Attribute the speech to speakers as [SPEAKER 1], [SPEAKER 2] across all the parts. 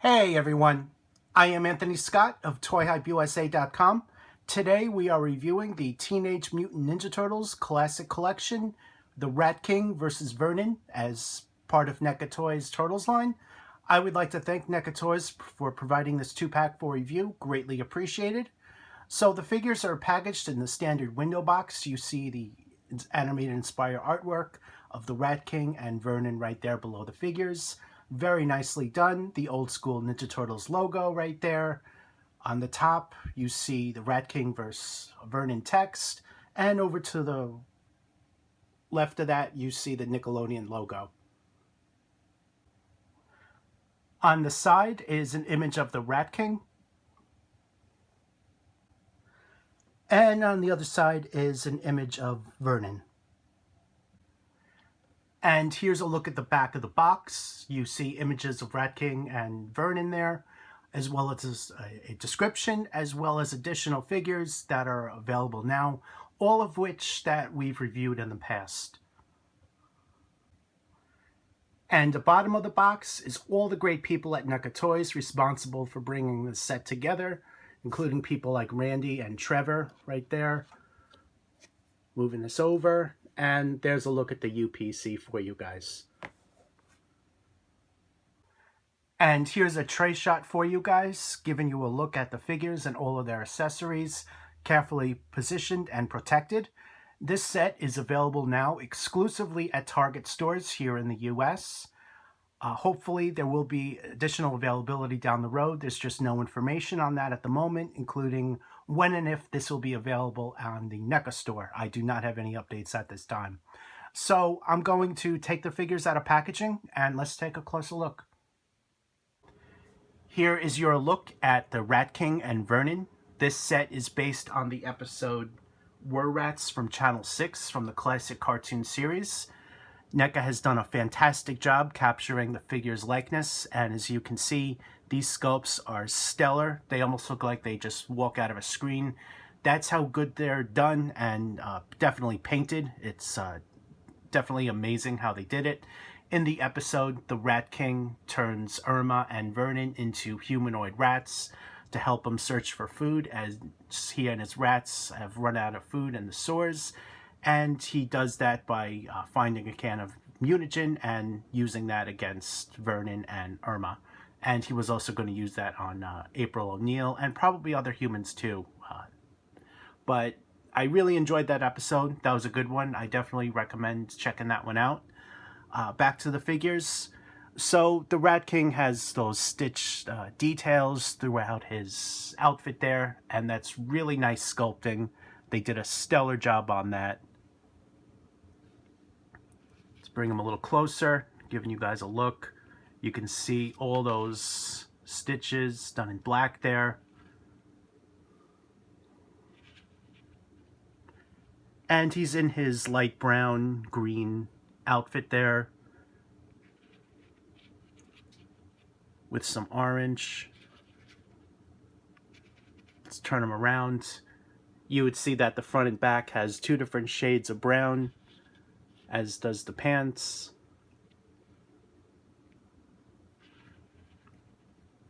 [SPEAKER 1] Hey everyone, I am Anthony Scott of ToyHypeUSA.com. Today we are reviewing the Teenage Mutant Ninja Turtles Classic Collection, the Rat King vs. Vernon, as part of NECA Toys Turtles line. I would like to thank NECA Toys for providing this 2-pack for review, greatly appreciated. So the figures are packaged in the standard window box. You see the animated inspired artwork of the Rat King and Vernon right there below the figures. Very nicely done. The old school Ninja Turtles logo right there. On the top, you see the Rat King vs. Vernon text. And over to the left of that, you see the Nickelodeon logo. On the side is an image of the Rat King. And on the other side is an image of Vernon. And here's a look at the back of the box. You see images of Rat King and Vernon there, as well as a description, as well as additional figures that are available now, all of which that we've reviewed in the past. And the bottom of the box is all the great people at NECA Toys responsible for bringing this set together, including people like Randy and Trevor right there. Moving this over, and there's a look at the UPC for you guys. And here's a tray shot for you guys, giving you a look at the figures and all of their accessories, carefully positioned and protected. This set is available now exclusively at Target stores here in the US. Hopefully there will be additional availability down the road. There's just no information on that at the moment, including when and if this will be available on the NECA store. I do not have any updates at this time. So I'm going to take the figures out of packaging and let's take a closer look. Here is your look at the Rat King and Vernon. This set is based on the episode Were Rats from Channel 6 from the classic cartoon series. NECA has done a fantastic job capturing the figure's likeness, and as you can see, these sculpts are stellar. They almost look like they just walk out of a screen. That's how good they're done and definitely painted. It's definitely amazing how they did it. In the episode, the Rat King turns Irma and Vernon into humanoid rats to help him search for food, as he and his rats have run out of food in the sewers. And he does that by finding a can of mutagen and using that against Vernon and Irma. And he was also going to use that on April O'Neil and probably other humans too. But I really enjoyed that episode. That was a good one. I definitely recommend checking that one out. Back to the figures. So the Rat King has those stitched details throughout his outfit there, and that's really nice sculpting. They did a stellar job on that. Let's bring him a little closer, giving you guys a look. You can see all those stitches done in black there. And he's in his light brown, green outfit there with some orange. Let's turn him around. You would see that the front and back has 2 different shades of brown, as does the pants.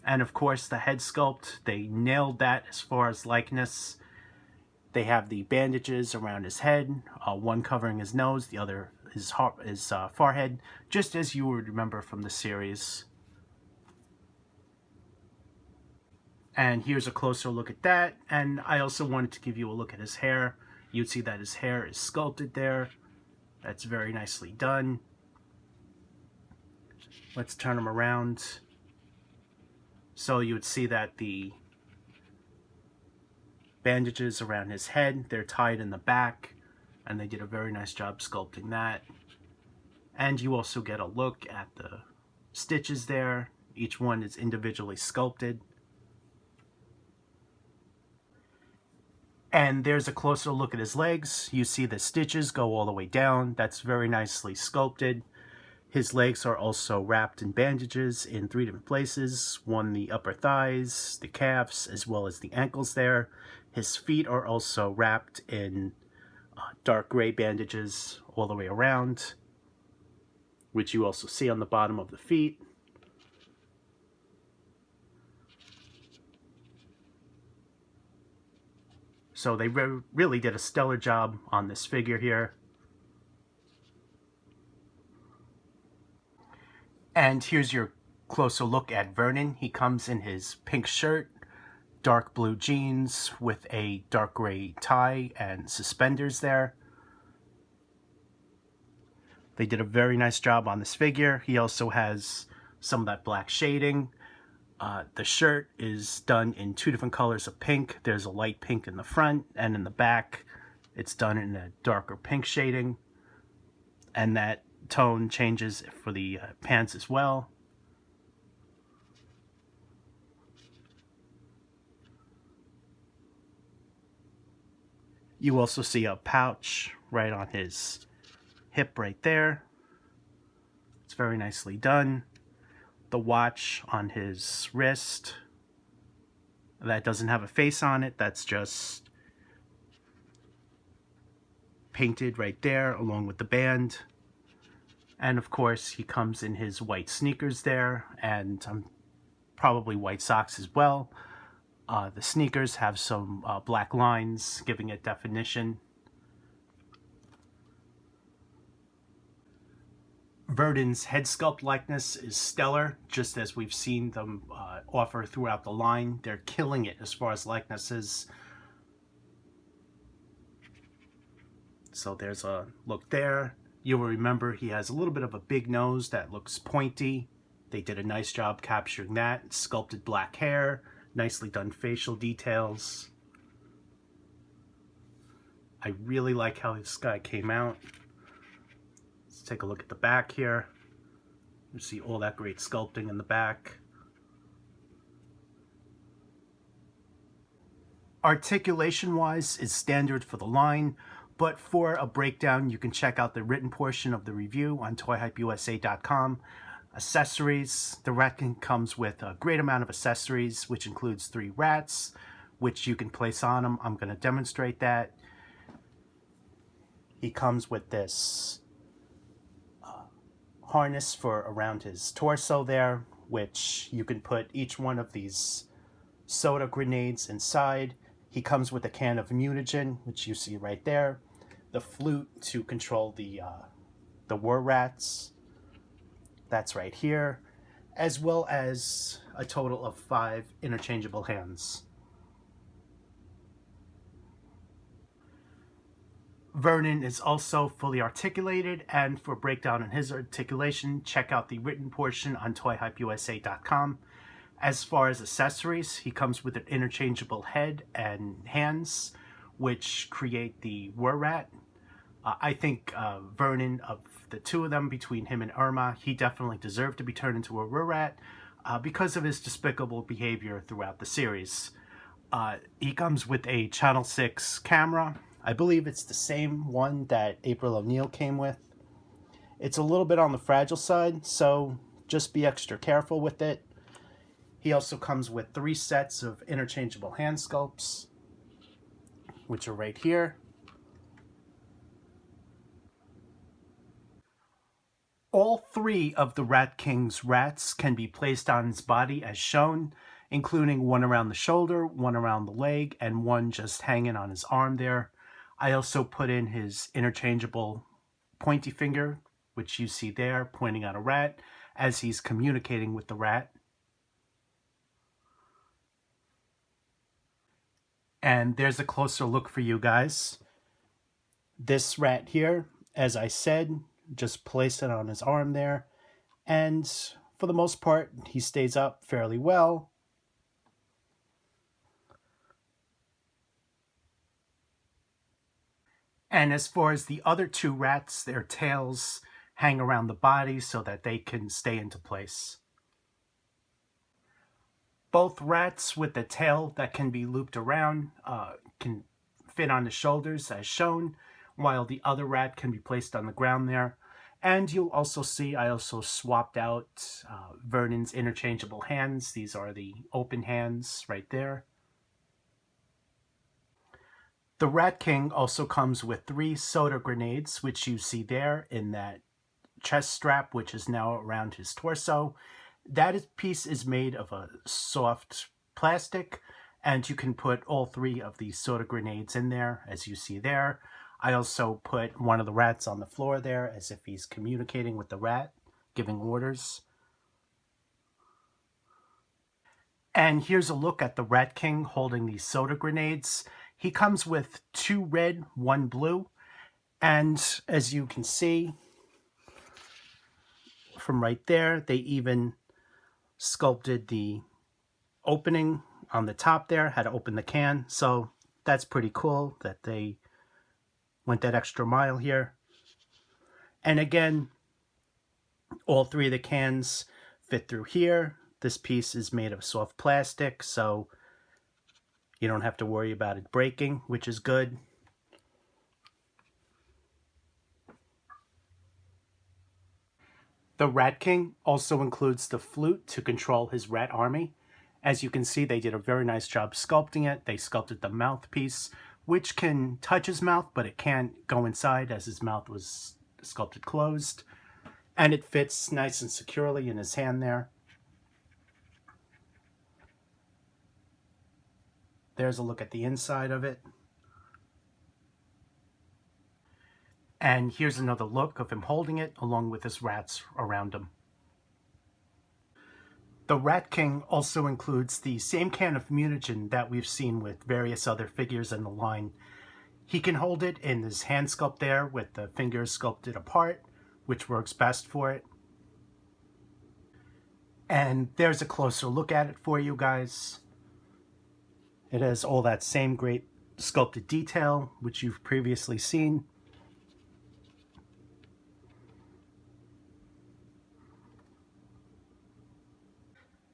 [SPEAKER 1] And of course the head sculpt, they nailed that as far as likeness. They have the bandages around his head, one covering his nose, the other his forehead, just as you would remember from the series. And here's a closer look at that. And I also wanted to give you a look at his hair. You'd see that his hair is sculpted there. That's very nicely done. Let's turn him around. So you would see that the bandages around his head, they're tied in the back, and they did a very nice job sculpting that. And you also get a look at the stitches there. Each one is individually sculpted. And there's a closer look at his legs. You see the stitches go all the way down. That's very nicely sculpted. His legs are also wrapped in bandages in 3 different places. One, the upper thighs, the calves, as well as the ankles there. His feet are also wrapped in dark gray bandages all the way around, which you also see on the bottom of the feet. So they really did a stellar job on this figure here. And here's your closer look at Vernon. He comes in his pink shirt, dark blue jeans with a dark gray tie and suspenders there. They did a very nice job on this figure. He also has some of that black shading. The shirt is done in two different colors of pink. There's a light pink in the front, and in the back it's done in a darker pink shading. And that tone changes for the pants as well. You also see a pouch right on his hip right there. It's very nicely done. The watch on his wrist, that doesn't have a face on it, that's just painted right there along with the band. And of course he comes in his white sneakers there, and probably white socks as well. The sneakers have some black lines giving it definition. Vernon's head sculpt likeness is stellar, just as we've seen them offer throughout the line. They're killing it as far as likenesses. So there's a look there. You'll remember he has a little bit of a big nose that looks pointy. They did a nice job capturing that. Sculpted black hair, nicely done facial details. I really like how this guy came out. Let's take a look at the back here. You see all that great sculpting in the back. Articulation-wise is standard for the line, but for a breakdown, you can check out the written portion of the review on toyhypeusa.com. Accessories. The Rat King comes with a great amount of accessories, which includes 3 rats, which you can place on him. I'm going to demonstrate that. He comes with this harness for around his torso there, which you can put each one of these soda grenades inside. He comes with a can of mutagen, which you see right there. The flute to control the war rats. That's right here. As well as a total of 5 interchangeable hands. Vernon is also fully articulated, and for a breakdown on his articulation, check out the written portion on toyhypeusa.com. As far as accessories, he comes with an interchangeable head and hands, which create the war rat. I think Vernon, of the two of them, between him and Irma, he definitely deserved to be turned into a war rat because of his despicable behavior throughout the series. He comes with a Channel 6 camera. I believe it's the same one that April O'Neil came with. It's a little bit on the fragile side, so just be extra careful with it. He also comes with 3 sets of interchangeable hand sculpts, which are right here. All 3 of the Rat King's rats can be placed on his body as shown, including one around the shoulder, one around the leg, and one just hanging on his arm there. I also put in his interchangeable pointy finger, which you see there, pointing at a rat, as he's communicating with the rat. And there's a closer look for you guys. This rat here, as I said, just place it on his arm there. And for the most part, he stays up fairly well. And as far as the other 2 rats, their tails hang around the body so that they can stay into place. Both rats with the tail that can be looped around can fit on the shoulders as shown, while the other rat can be placed on the ground there. And you'll also see I also swapped out Vernon's interchangeable hands. These are the open hands right there. The Rat King also comes with 3 soda grenades, which you see there in that chest strap, which is now around his torso. That piece is made of a soft plastic, And you can put all 3 of these soda grenades in there, as you see there. I also put one of the rats on the floor there, as if he's communicating with the rat, giving orders. And here's a look at the Rat King holding these soda grenades. He comes with 2 red, 1 blue. And as you can see from right there, they even sculpted the opening on the top there, how to open the can. So that's pretty cool that they went that extra mile here. And again, all 3 of the cans fit through here. This piece is made of soft plastic, so you don't have to worry about it breaking, which is good. The Rat King also includes the flute to control his rat army. As you can see, they did a very nice job sculpting it. They sculpted the mouthpiece, which can touch his mouth, but it can't go inside as his mouth was sculpted closed. And it fits nice and securely in his hand there. There's a look at the inside of it. And here's another look of him holding it, along with his rats around him. The Rat King also includes the same can of mutagen that we've seen with various other figures in the line. He can hold it in his hand sculpt there with the fingers sculpted apart, which works best for it. And there's a closer look at it for you guys. It has all that same great sculpted detail, which you've previously seen.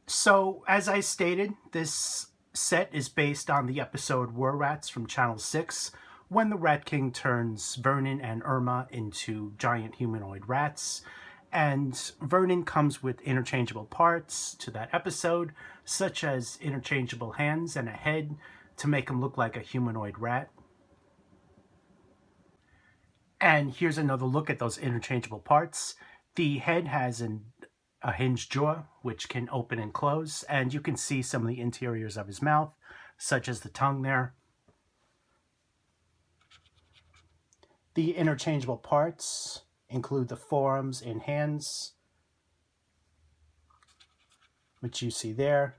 [SPEAKER 1] So, as I stated, this set is based on the episode Were Rats from Channel 6, when the Rat King turns Vernon and Irma into giant humanoid rats. And Vernon comes with interchangeable parts to that episode, such as interchangeable hands and a head to make him look like a humanoid rat. And here's another look at those interchangeable parts. The head has a hinged jaw, which can open and close, and you can see some of the interiors of his mouth, such as the tongue there. The interchangeable parts include the forearms and hands, which you see there.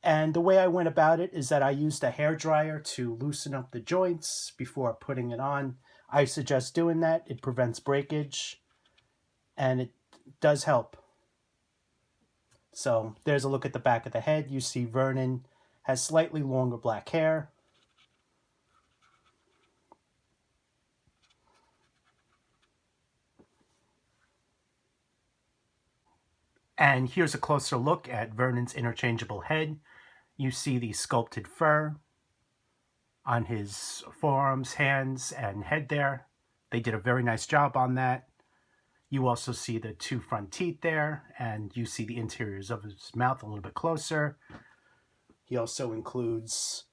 [SPEAKER 1] And the way I went about it is that I used a hairdryer to loosen up the joints before putting it on. I suggest doing that. It prevents breakage, and it does help. So there's a look at the back of the head. You see Vernon has slightly longer black hair. And here's a closer look at Vernon's interchangeable head. You see the sculpted fur on his forearms, hands, and head there. They did a very nice job on that. You also see the 2 front teeth there, and you see the interiors of his mouth a little bit closer. He also includes,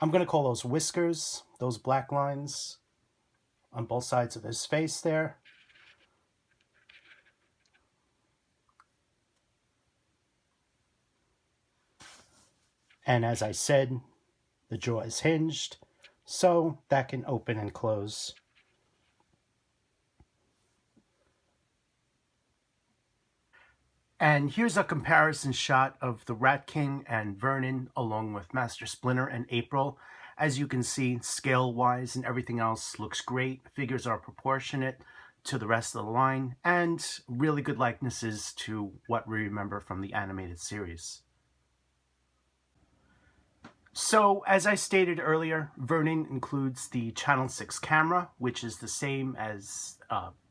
[SPEAKER 1] I'm going to call those whiskers, those black lines on both sides of his face there. And as I said, the jaw is hinged, so that can open and close. And here's a comparison shot of the Rat King and Vernon, along with Master Splinter and April. As you can see, scale-wise and everything else looks great. Figures are proportionate to the rest of the line, and really good likenesses to what we remember from the animated series. So, as I stated earlier, Vernon includes the Channel 6 camera, which is the same as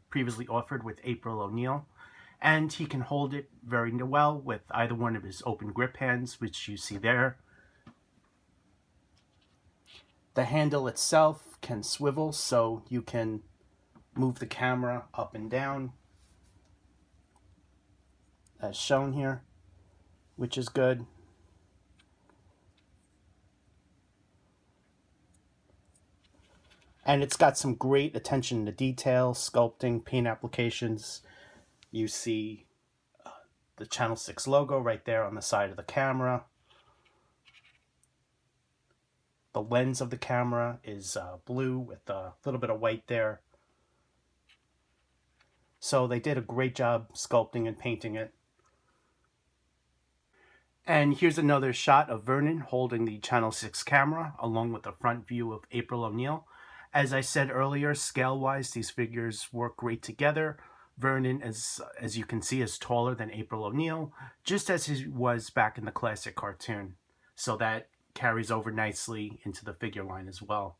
[SPEAKER 1] previously offered with April O'Neil. And he can hold it very well with either one of his open grip hands, which you see there. The handle itself can swivel, so you can move the camera up and down, as shown here, which is good. And it's got some great attention to detail, sculpting, paint applications. You see the Channel 6 logo right there on the side of the camera. The lens of the camera is blue with a little bit of white there. So they did a great job sculpting and painting it. And here's another shot of Vernon holding the Channel 6 camera, along with the front view of April O'Neil. As I said earlier, scale-wise, these figures work great together. Vernon, as you can see, is taller than April O'Neil, just as he was back in the classic cartoon. So that carries over nicely into the figure line as well.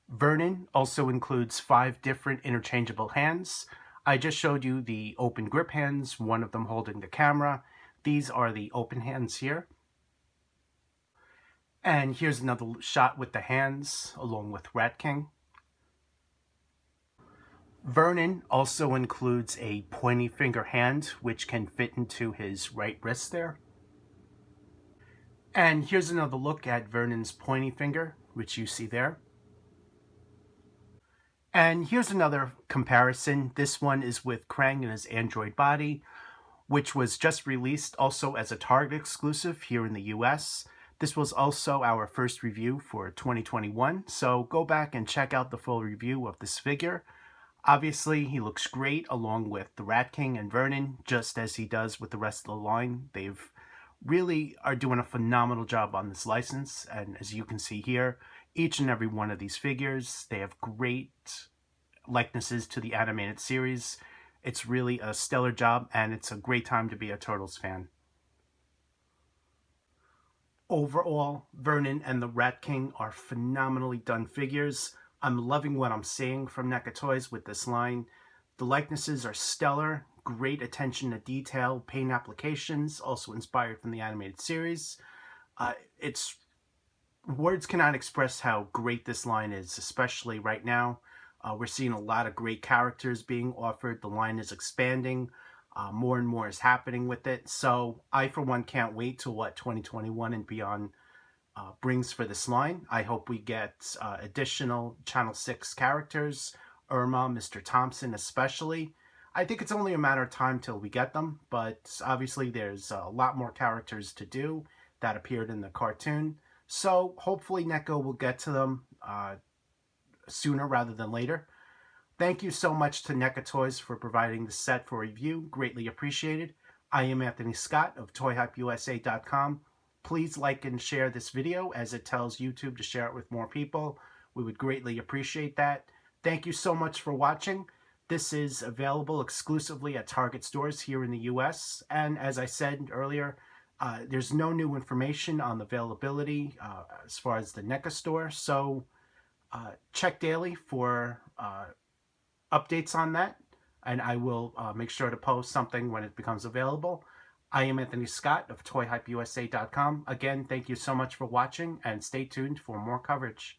[SPEAKER 1] Vernon also includes 5 different interchangeable hands. I just showed you the open grip hands, one of them holding the camera. These are the open hands here. And here's another shot with the hands, along with Rat King. Vernon also includes a pointy finger hand, which can fit into his right wrist there. And here's another look at Vernon's pointy finger, which you see there. And here's another comparison. This one is with Krang in his android body, which was just released also as a Target exclusive here in the US. This was also our first review for 2021, so go back and check out the full review of this figure. Obviously, he looks great along with the Rat King and Vernon, just as he does with the rest of the line. They've really are doing a phenomenal job on this license, and as you can see here, each and every one of these figures, they have great likenesses to the animated series. It's really a stellar job, and it's a great time to be a Turtles fan. Overall, Vernon and the Rat King are phenomenally done figures. I'm loving what I'm seeing from NECA Toys with this line. The likenesses are stellar, great attention to detail, paint applications, also inspired from the animated series. Words cannot express how great this line is, especially right now. We're seeing a lot of great characters being offered. The line is expanding. More and more is happening with it. So I, for one, can't wait to what 2021 and beyond brings for this line. I hope we get additional Channel 6 characters, Irma, Mr. Thompson especially. I think it's only a matter of time till we get them, but obviously there's a lot more characters to do that appeared in the cartoon. So hopefully NECA will get to them sooner rather than later. Thank you so much to NECA Toys for providing the set for review. Greatly appreciated. I am Anthony Scott of ToyHypeUSA.com. Please like and share this video as it tells YouTube to share it with more people. We would greatly appreciate that. Thank you so much for watching. This is available exclusively at Target stores here in the US. And as I said earlier, there's no new information on the availability as far as the NECA store. So check daily for updates on that, and I will make sure to post something when it becomes available. I am Anthony Scott of ToyHypeUSA.com. Again, thank you so much for watching, and stay tuned for more coverage.